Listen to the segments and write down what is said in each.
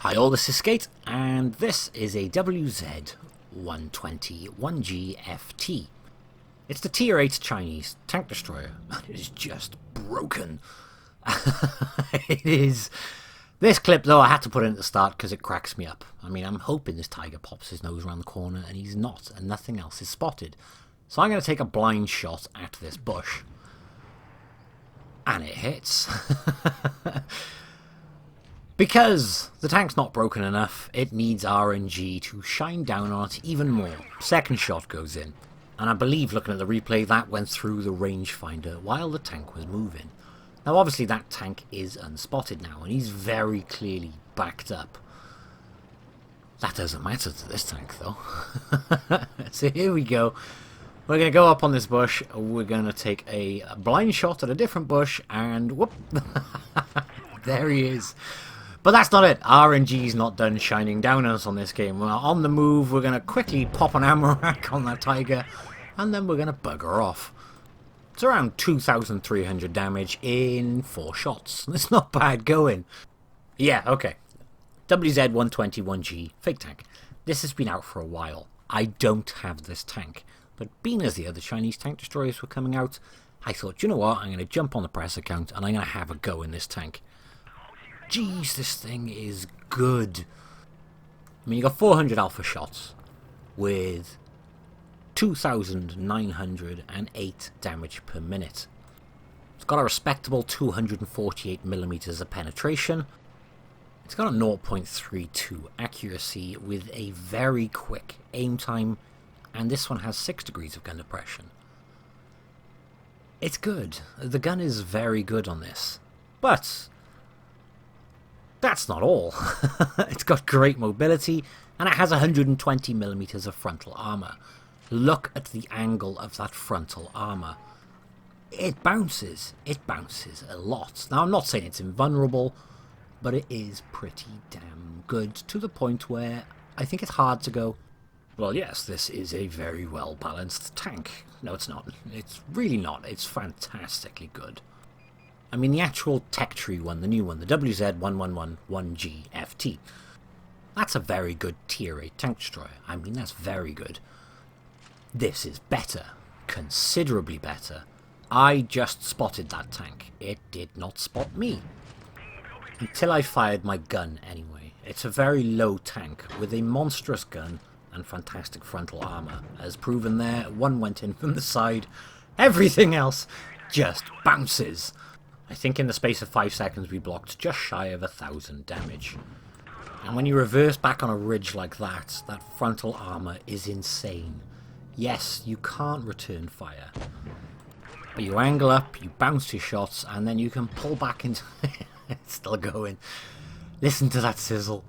Hi all, this is Skate, and this is a WZ-120-1G FT. It's the Tier 8 Chinese tank destroyer, and it is just broken. It is. This clip, though, I had to put in at the start because it cracks me up. I mean, I'm hoping this tiger pops his nose around the corner, and he's not, and nothing else is spotted. So I'm going to take a blind shot at this bush. And it hits. Because the tank's not broken enough, it needs RNG to shine down on it even more. Second shot goes in, and I believe, looking at the replay, that went through the rangefinder while the tank was moving. Now obviously that tank is unspotted now, and he's very clearly backed up. That doesn't matter to this tank though. So here we go. We're going to go up on this bush, we're going to take a blind shot at a different bush, and whoop, there he is. But that's not it. RNG's not done shining down on us on this game. We're on the move. We're going to quickly pop an ammo rack on that tiger, and then we're going to bugger off. It's around 2,300 damage in 4 shots. It's not bad going. Yeah, okay. WZ-120-1G fake tank. This has been out for a while. I don't have this tank. But being as the other Chinese tank destroyers were coming out, I thought, you know what, I'm going to jump on the press account and I'm going to have a go in this tank. Jeez, this thing is good. I mean, you got 400 alpha shots with 2,908 damage per minute. It's got a respectable 248mm of penetration. It's got a 0.32 accuracy with a very quick aim time, and this one has 6 degrees of gun depression. It's good. The gun is very good on this. But that's not all. It's got great mobility, and it has 120mm of frontal armor. Look at the angle of that frontal armor. It bounces. It bounces a lot. Now, I'm not saying it's invulnerable, but it is pretty damn good, to the point where I think it's hard to go, well, yes, this is a very well-balanced tank. No, it's not. It's really not. It's fantastically good. I mean, the actual tech tree one, the new one, the WZ-120-1G FT, that's a very good Tier 8 tank destroyer. I mean, that's very good. This is better. Considerably better. I just spotted that tank. It did not spot me. Until I fired my gun, anyway. It's a very low tank with a monstrous gun and fantastic frontal armor. As proven there, one went in from the side. Everything else just bounces. I think in the space of 5 seconds we blocked just shy of 1,000 damage. And when you reverse back on a ridge like that, that frontal armor is insane. Yes, you can't return fire, but you angle up, you bounce your shots, and then you can pull back into... It's still going. Listen to that sizzle.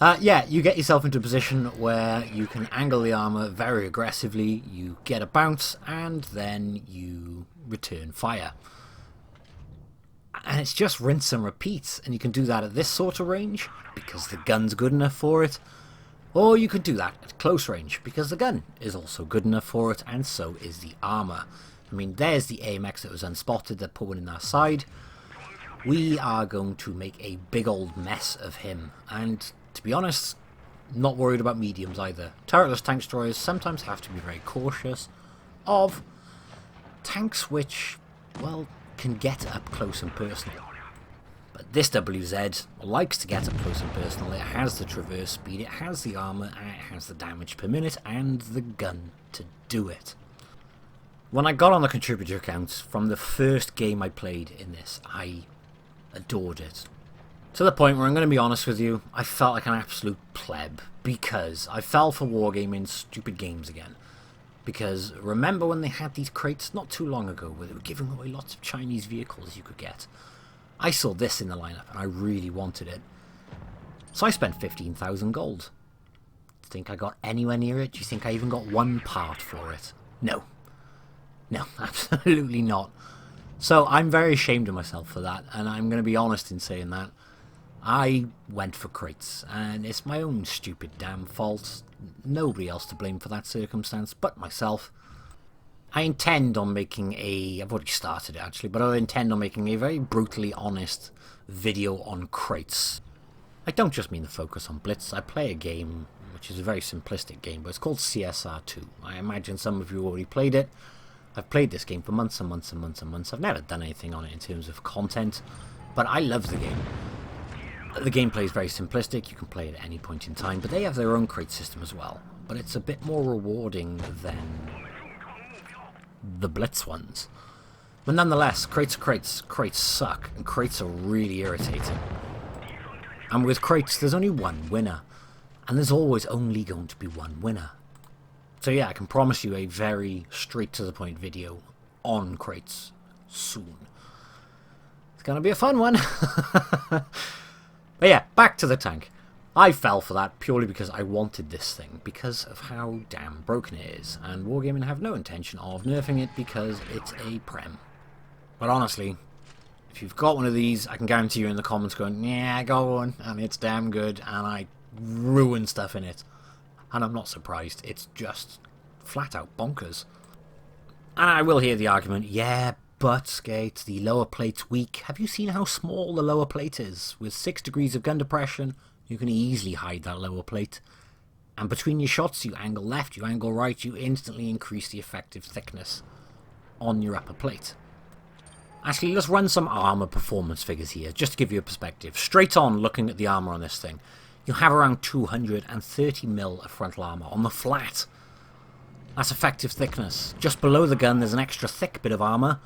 Yeah, you get yourself into a position where you can angle the armor very aggressively, you get a bounce, and then you return fire. And it's just rinse and repeat, and you can do that at this sort of range because the gun's good enough for it, or you could do that at close range because the gun is also good enough for it, and so is the armor. I mean, there's the AMX that was unspotted that put one in our side. We are going to make a big old mess of him, and to be honest, not worried about mediums either. Turretless tank destroyers sometimes have to be very cautious of tanks which, well, can get up close and personal. But this WZ likes to get up close and personal. It has the traverse speed, it has the armor, and it has the damage per minute and the gun to do it. When I got on the contributor account from the first game I played in this, I adored it. To the point where, I'm going to be honest with you, I felt like an absolute pleb because I fell for wargaming stupid games again. Because remember when they had these crates not too long ago where they were giving away lots of Chinese vehicles you could get? I saw this in the lineup and I really wanted it. So I spent 15,000 gold. Do you think I got anywhere near it? Do you think I even got one part for it? No. No, absolutely not. So I'm very ashamed of myself for that, and I'm going to be honest in saying that. I went for crates, and it's my own stupid damn fault. Nobody else to blame for that circumstance but myself. I intend on making I've already started it actually, but I intend on making a very brutally honest video on crates. I don't just mean the focus on Blitz. I play a game which is a very simplistic game, but it's called CSR2. I imagine some of you already played it. I've played this game for months and months and months and months. I've never done anything on it in terms of content, but I love the game. The gameplay is very simplistic. You can play it at any point in time, but they have their own crate system as well. But it's a bit more rewarding than the Blitz ones. But nonetheless, crates are crates. Crates suck, and crates are really irritating. And with crates, there's only one winner. And there's always only going to be one winner. So yeah, I can promise you a very straight-to-the-point video on crates soon. It's going to be a fun one. But yeah, back to the tank. I fell for that purely because I wanted this thing, because of how damn broken it is. And Wargaming have no intention of nerfing it because it's a prem. But honestly, if you've got one of these, I can guarantee you in the comments going, yeah, I got one, and it's damn good, and I ruin stuff in it. And I'm not surprised. It's just flat out bonkers. And I will hear the argument, yeah, but Skate, the lower plate's weak. Have you seen how small the lower plate is? With 6 degrees of gun depression, you can easily hide that lower plate. And between your shots, you angle left, you angle right, you instantly increase the effective thickness on your upper plate. Actually, let's run some armor performance figures here, just to give you a perspective. Straight on, looking at the armor on this thing, you have around 230 mil of frontal armor on the flat. That's effective thickness. Just below the gun, there's an extra thick bit of armor,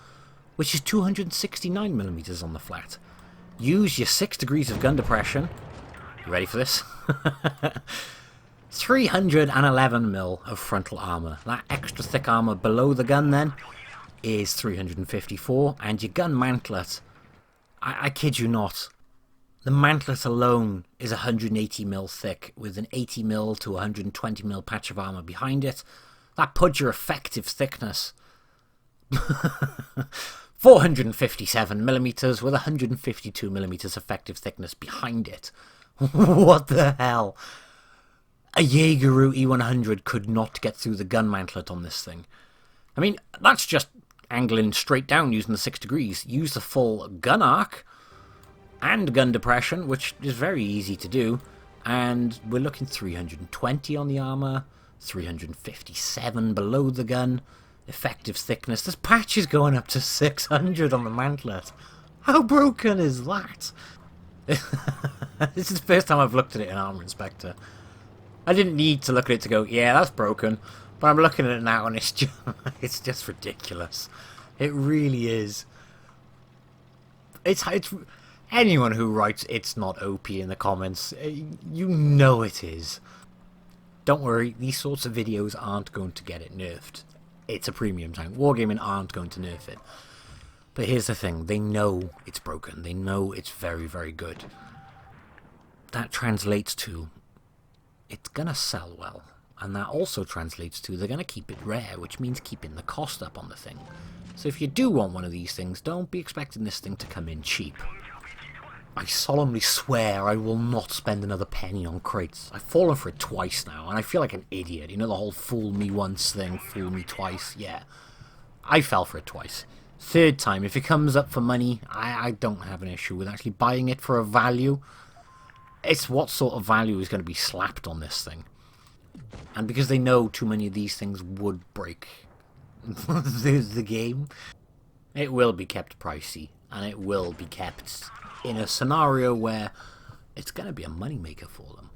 which is 269 millimeters on the flat. Use your 6 degrees of gun depression. You ready for this? 311 mil of frontal armor. That extra thick armor below the gun then is 354, and your gun mantlet, I kid you not, the mantlet alone is 180 mil thick with an 80 mil to 120 mil patch of armor behind it. That puts your effective thickness 457 millimeters with 152 millimeters effective thickness behind it. What the hell? A Jaegeru E100 could not get through the gun mantlet on this thing. I mean, that's just angling straight down using the 6 degrees. Use the full gun arc and gun depression, which is very easy to do. And we're looking 320 on the armor, 357 below the gun. Effective thickness. This patch is going up to 600 on the mantlet. How broken is that? This is the first time I've looked at it in Armor Inspector. I didn't need to look at it to go, yeah, that's broken. But I'm looking at it now and it's just ridiculous. It really is. It's anyone who writes it's not OP in the comments, you know it is. Don't worry, these sorts of videos aren't going to get it nerfed. It's a premium tank. Wargaming aren't going to nerf it. But here's the thing, they know it's broken. They know it's very, very good. That translates to it's gonna sell well. And that also translates to they're going to keep it rare, which means keeping the cost up on the thing. So if you do want one of these things, don't be expecting this thing to come in cheap. I solemnly swear I will not spend another penny on crates. I've fallen for it twice now, and I feel like an idiot. You know the whole fool me once thing, fool me twice? Yeah. I fell for it twice. Third time, if it comes up for money, I don't have an issue with actually buying it for a value. It's what sort of value is going to be slapped on this thing. And because they know too many of these things would break the game, it will be kept pricey, and it will be kept in a scenario where it's going to be a moneymaker for them.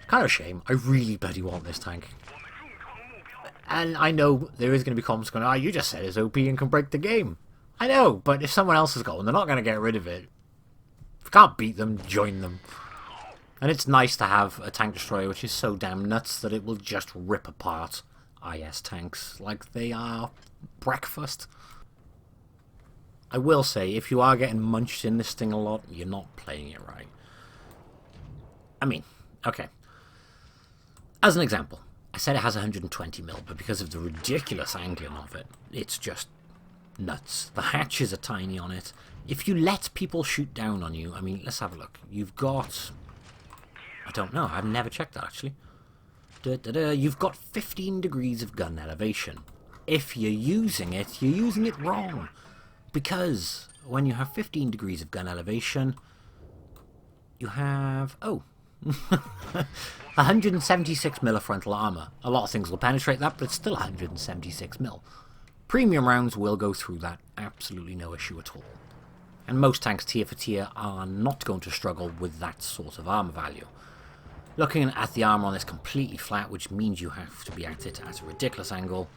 Kind of a shame. I really bloody want this tank. And I know there is going to be comments going, oh, you just said it's OP and can break the game. I know, but if someone else has got one, they're not going to get rid of it. If you can't beat them, join them. And it's nice to have a tank destroyer which is so damn nuts that it will just rip apart IS tanks like they are breakfast. I will say, if you are getting munched in this thing a lot, you're not playing it right. I mean, okay. As an example, I said it has 120 mil, but because of the ridiculous angling of it, it's just nuts. The hatches are tiny on it. If you let people shoot down on you, I mean, let's have a look. You've got... I don't know, I've never checked that actually. You've got 15 degrees of gun elevation. If you're using it wrong. Because when you have 15 degrees of gun elevation, you have, 176mm of frontal armor. A lot of things will penetrate that, but it's still 176mm. Premium rounds will go through that, absolutely no issue at all. And most tanks tier for tier are not going to struggle with that sort of armor value. Looking at the armor on this completely flat, which means you have to be at it at a ridiculous angle.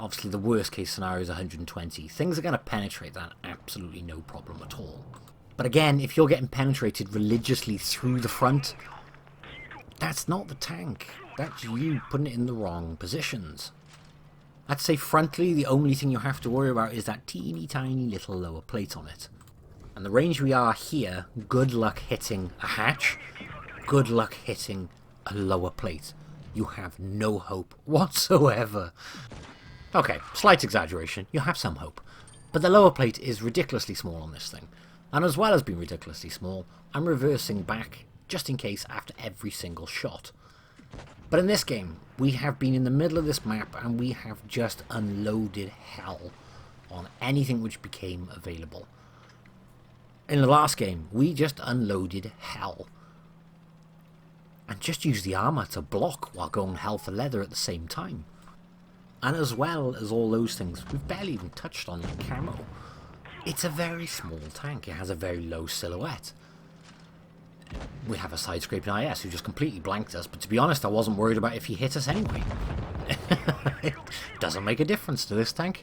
Obviously the worst case scenario is 120. Things are going to penetrate that, absolutely no problem at all. But again, if you're getting penetrated religiously through the front, that's not the tank. That's you putting it in the wrong positions. I'd say frontally, the only thing you have to worry about is that teeny tiny little lower plate on it. And the range we are here, good luck hitting a hatch, good luck hitting a lower plate. You have no hope whatsoever. Okay, slight exaggeration, you have some hope. But the lower plate is ridiculously small on this thing. And as well as being ridiculously small, I'm reversing back just in case after every single shot. But in this game, we have been in the middle of this map and we have just unloaded hell on anything which became available. In the last game, we just unloaded hell. And just used the armor to block while going hell for leather at the same time. And as well as all those things, we've barely even touched on the camo. It's a very small tank, it has a very low silhouette. We have a side-scraping IS who just completely blanked us, but to be honest, I wasn't worried about if he hit us anyway. It doesn't make a difference to this tank.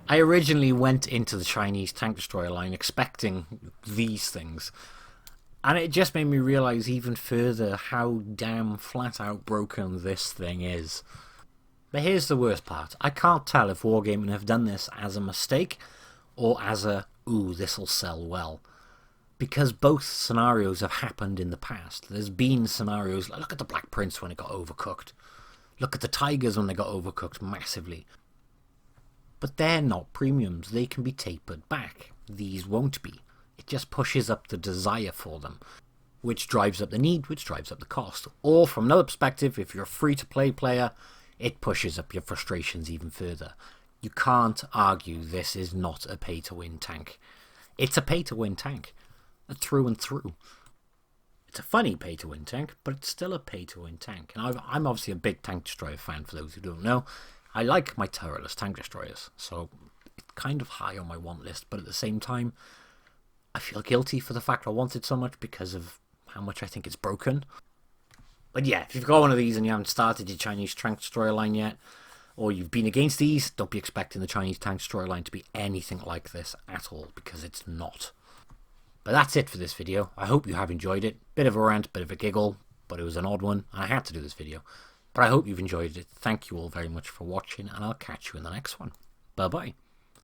I originally went into the Chinese tank destroyer line expecting these things, and it just made me realise even further how damn flat-out broken this thing is. But here's the worst part. I can't tell if Wargaming have done this as a mistake, or as a, ooh, this'll sell well. Because both scenarios have happened in the past. There's been scenarios, look at the Black Prince when it got overcooked. Look at the Tigers when they got overcooked massively. But they're not premiums, they can be tapered back. These won't be. It just pushes up the desire for them, which drives up the need, which drives up the cost. Or from another perspective, if you're a free-to-play player, it pushes up your frustrations even further. You can't argue this is not a pay-to-win tank. It's a pay-to-win tank. Through and through. It's a funny pay-to-win tank, but it's still a pay-to-win tank. And I'm obviously a big tank destroyer fan, for those who don't know. I like my turretless tank destroyers, so it's kind of high on my want list, but at the same time, I feel guilty for the fact I want it so much because of how much I think it's broken. But yeah, if you've got one of these and you haven't started your Chinese tank destroyer line yet, or you've been against these, don't be expecting the Chinese tank destroyer line to be anything like this at all, because it's not. But that's it for this video. I hope you have enjoyed it. Bit of a rant, bit of a giggle, but it was an odd one, and I had to do this video. But I hope you've enjoyed it. Thank you all very much for watching, and I'll catch you in the next one. Bye-bye.